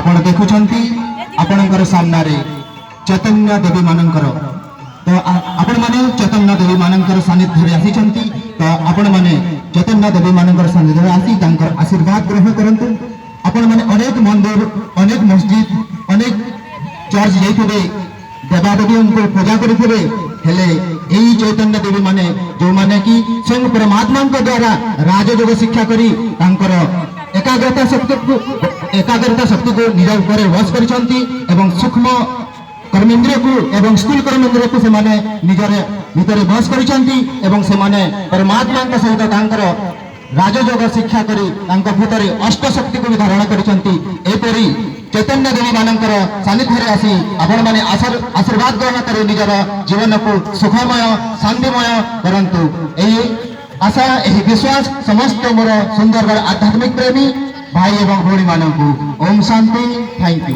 आपण देखुछंती आपणकर सामनारे चैतन्य देवी मानकर तो आपण माने चैतन्य देवी मानकर सानिध्य आसीचंती तो आपण माने चैतन्य देवी मानकर सानिध्य आसी तांकर आशीर्वाद ग्रहण करंतु। आपण माने अनेक मंदिर अनेक मस्जिद अनेक चर्च जाइथिबे देवादेवी को पूजा करिथिबे हेले एई चैतन्य देवी माने जो माने कि स्वयं परमात्मा के द्वारा राजयोग शिक्षा करी तांकर एकाग्रता शक्ति को निज ऊपर वश करिसंती एवं सूक्ष्म कर्मेंद्रिय को एवं स्थूल कर्मेंद्रिय को से माने निजर भीतर वश करिसंती एवं से माने परमात्मा के सहित तांकर राजयोग शिक्षा करी तांकर भीतर अष्ट शक्ति को भी धारण करिसंती। एपरि चैतन्य देवी मानकर सानिध्य आसी आपण माने आशीर्वाद ग्रहण करी निजर जीवन को सुखमय शांतिमय करंतु। एही आशा एही विश्वास समस्त मोर सुंदरगढ़ आध्यात्मिक प्रेमी भाई एवं भौणी मानकु ओम शांति। Thank you.